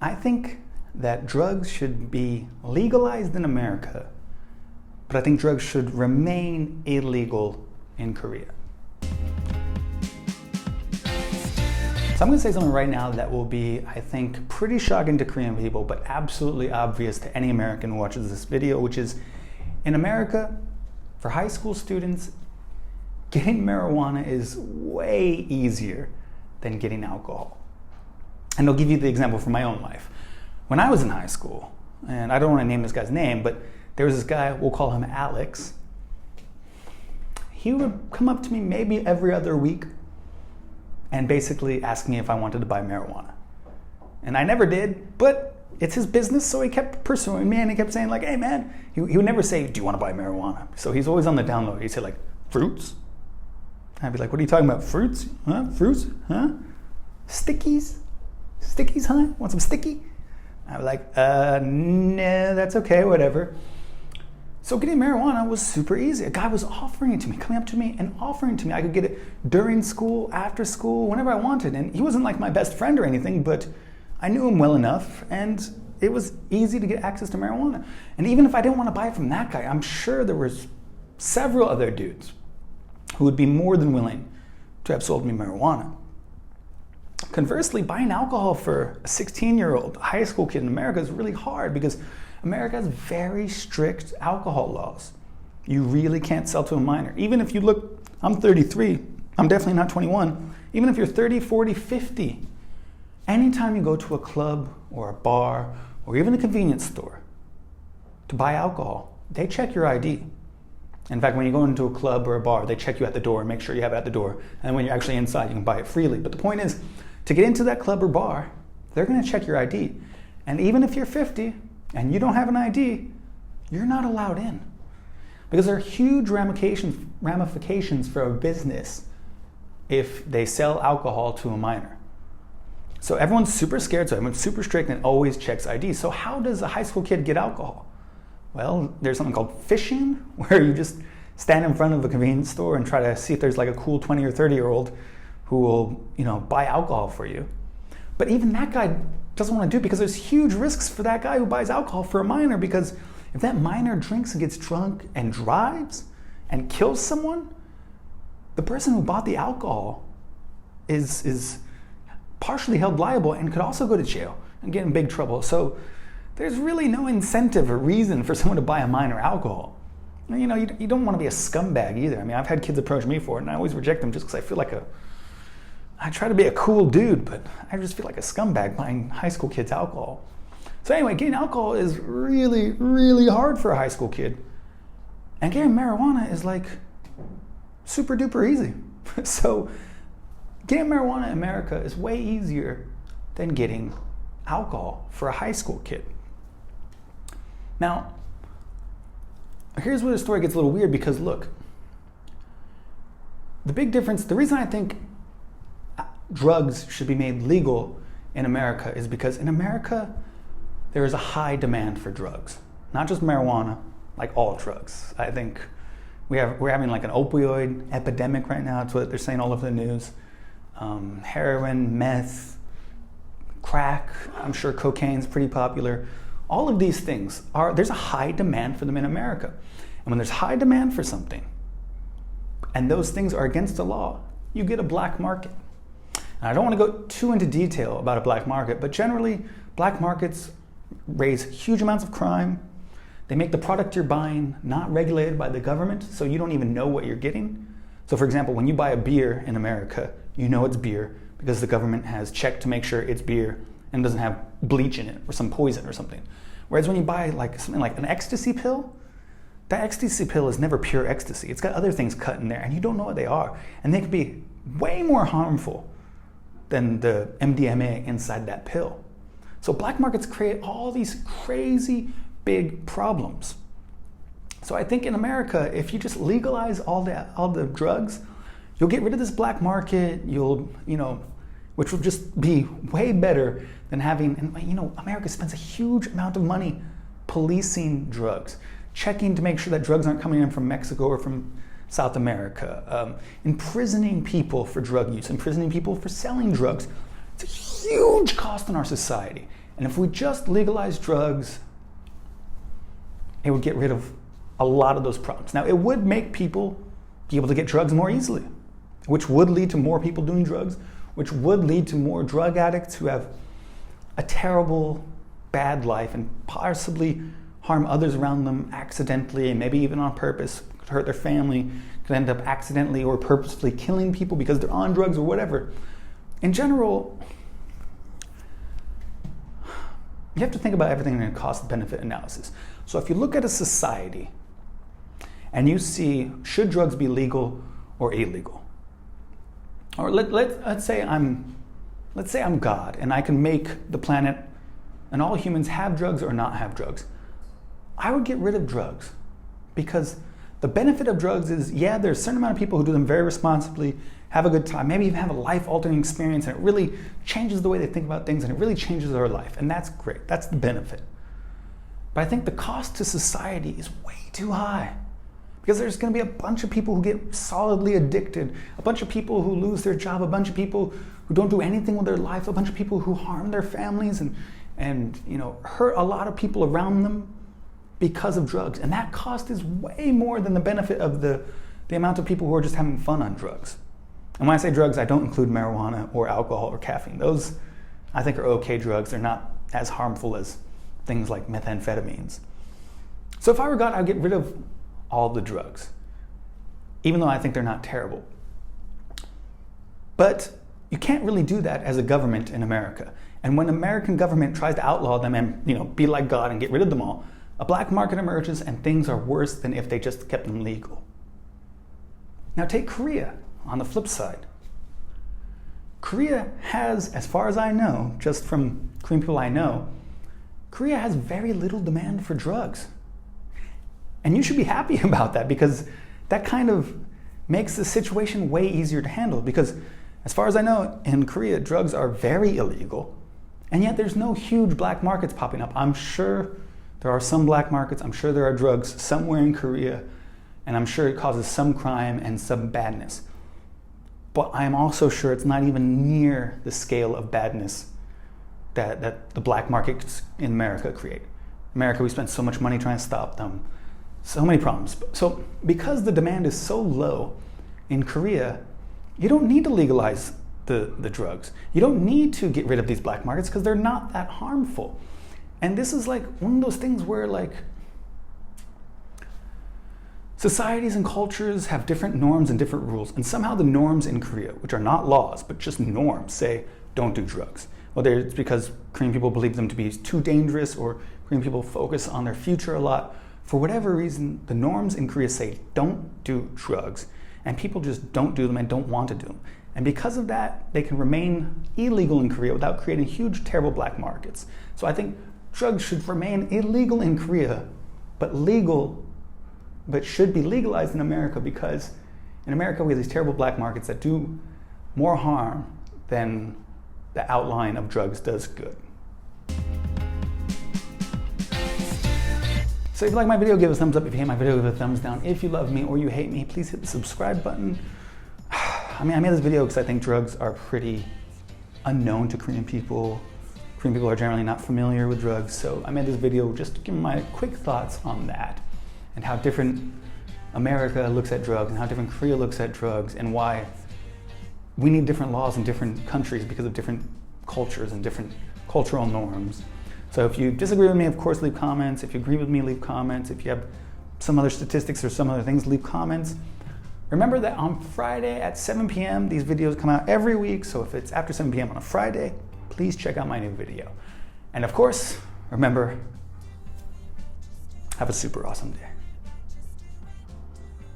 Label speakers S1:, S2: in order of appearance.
S1: I think that drugs should be legalized in America, but I think drugs should remain illegal in Korea. So I'm going to say something right now that will be, I think, pretty shocking to Korean people, but absolutely obvious to any American who watches this video, which is, in America, for high school students, getting marijuana is way easier than getting alcohol. And I'll give you the example from my own life. When I was in high school, and I don't want to name this guy's name, but there was this guy, we'll call him Alex. He would come up to me maybe every other week and basically ask me if I wanted to buy marijuana. And I never did, but it's his business, so he kept pursuing me, and he kept saying like, hey man, he would never say, do you want to buy marijuana? So he's always on the down low. He'd say like, fruits? I'd be like, what are you talking about, fruits? Huh? Fruits? Huh? Stickies? Stickies, huh? Want some sticky? I'd be like, nah, that's okay, whatever. So getting marijuana was super easy. A guy was offering it to me, coming up to me and offering it to me. I could get it during school, after school, whenever I wanted. And he wasn't like my best friend or anything, but I knew him well enough, and it was easy to get access to marijuana. And even if I didn't want to buy it from that guy, I'm sure there was several other dudes who would be more than willing to have sold me marijuana. Conversely, buying alcohol for a 16-year-old high school kid in America is really hard because America has very strict alcohol laws. You really can't sell to a minor. Even if you look, I'm 33, I'm definitely not 21. Even if you're 30, 40, 50, anytime you go to a club or a bar or even a convenience store to buy alcohol, they check your ID. In fact, when you go into a club or a bar, they check you at the door and make sure you have it at the door. And when you're actually inside, you can buy it freely. But the point is, to get into that club or bar, they're going to check your ID. And even if you're 50 and you don't have an ID, you're not allowed in. Because there are huge ramifications for a business if they sell alcohol to a minor. So everyone's super scared, so everyone's super strict and always checks ID. So how does a high school kid get alcohol? Well, there's something called fishing, where you just stand in front of a convenience store and try to see if there's like a cool 20 or 30-year-old who will, buy alcohol for you. But even that guy doesn't want to do it because there's huge risks for that guy who buys alcohol for a minor, because if that minor drinks and gets drunk and drives and kills someone, the person who bought the alcohol is partially held liable and could also go to jail and get in big trouble. So there's really no incentive or reason for someone to buy a minor alcohol. You don't want to be a scumbag either. I mean, I've had kids approach me for it, and I always reject them just because I feel like I try to be a cool dude, but I just feel like a scumbag buying high school kids alcohol. So anyway, getting alcohol is really, really hard for a high school kid. And getting marijuana is like super duper easy. So getting marijuana in America is way easier than getting alcohol for a high school kid. Now, here's where the story gets a little weird, because look, the big difference, the reason I think drugs should be made legal in America is because in America, there is a high demand for drugs. Not just marijuana, like all drugs. I think we're having like an opioid epidemic right now. That's what they're saying all over the news. Heroin, meth, crack, I'm sure cocaine's pretty popular. All of these things there's a high demand for them in America. And when there's high demand for something, and those things are against the law, you get a black market. And I don't want to go too into detail about a black market, but generally, black markets raise huge amounts of crime. They make the product you're buying not regulated by the government, so you don't even know what you're getting. So for example, when you buy a beer in America, you know it's beer because the government has checked to make sure it's beer and doesn't have bleach in it or some poison or something. Whereas when you buy like something like an ecstasy pill, that ecstasy pill is never pure ecstasy. It's got other things cut in there and you don't know what they are. And they could be way more harmful than the MDMA inside that pill. So black markets create all these crazy big problems. So I think in America, if you just legalize all the drugs, you'll get rid of this black market, which will just be way better than having, and America spends a huge amount of money policing drugs, checking to make sure that drugs aren't coming in from Mexico or from South America, imprisoning people for drug use, imprisoning people for selling drugs. It's a huge cost on our society. And if we just legalize drugs, it would get rid of a lot of those problems. Now, it would make people be able to get drugs more easily, which would lead to more people doing drugs, which would lead to more drug addicts who have a terrible, bad life and possibly harm others around them accidentally and maybe even on purpose, could hurt their family, could end up accidentally or purposefully killing people because they're on drugs or whatever. In general, you have to think about everything in a cost-benefit analysis. So if you look at a society and you see, should drugs be legal or illegal? Or let's say I'm God and I can make the planet and all humans have drugs or not have drugs. I would get rid of drugs because the benefit of drugs is, yeah, there's a certain amount of people who do them very responsibly, have a good time, maybe even have a life-altering experience, and it really changes the way they think about things and it really changes their life, and that's great. That's the benefit. But I think the cost to society is way too high because there's going to be a bunch of people who get solidly addicted, a bunch of people who lose their job, a bunch of people who don't do anything with their life, a bunch of people who harm their families and hurt a lot of people around them because of drugs. And that cost is way more than the benefit of the amount of people who are just having fun on drugs. And when I say drugs, I don't include marijuana or alcohol or caffeine. Those, I think, are okay drugs. They're not as harmful as things like methamphetamines. So if I were God, I'd get rid of all the drugs, even though I think they're not terrible. But you can't really do that as a government in America. And when the American government tries to outlaw them and be like God and get rid of them all, a black market emerges and things are worse than if they just kept them legal. Now take Korea on the flip side. Korea has, as far as I know, just from Korean people I know, Korea has very little demand for drugs. And you should be happy about that because that kind of makes the situation way easier to handle because as far as I know, in Korea, drugs are very illegal, and yet there's no huge black markets popping up. I'm sure there are some black markets, I'm sure there are drugs somewhere in Korea, and I'm sure it causes some crime and some badness. But I'm also sure it's not even near the scale of badness that the black markets in America create. In America, we spend so much money trying to stop them. So many problems. So because the demand is so low in Korea, you don't need to legalize the drugs. You don't need to get rid of these black markets because they're not that harmful. And this is like one of those things where like societies and cultures have different norms and different rules. And somehow the norms in Korea, which are not laws, but just norms, say don't do drugs. Whether it's because Korean people believe them to be too dangerous or Korean people focus on their future a lot. For whatever reason, the norms in Korea say don't do drugs. And people just don't do them and don't want to do them. And because of that, they can remain illegal in Korea without creating huge, terrible black markets. So I think drugs should remain illegal in Korea, but should be legalized in America because in America we have these terrible black markets that do more harm than the outline of drugs does good. So if you like my video, give it a thumbs up. If you hate my video, give it a thumbs down. If you love me or you hate me, please hit the subscribe button. I made this video because I think drugs are pretty unknown to Korean people. Korean people are generally not familiar with drugs, so I made this video just to give my quick thoughts on that and how different America looks at drugs and how different Korea looks at drugs and why we need different laws in different countries because of different cultures and different cultural norms. So if you disagree with me, of course, leave comments. If you agree with me, leave comments. If you have some other statistics or some other things, leave comments. Remember that on Friday at 7 p.m., these videos come out every week. So if it's after 7 p.m. on a Friday, please check out my new video. And of course, remember, have a super awesome day.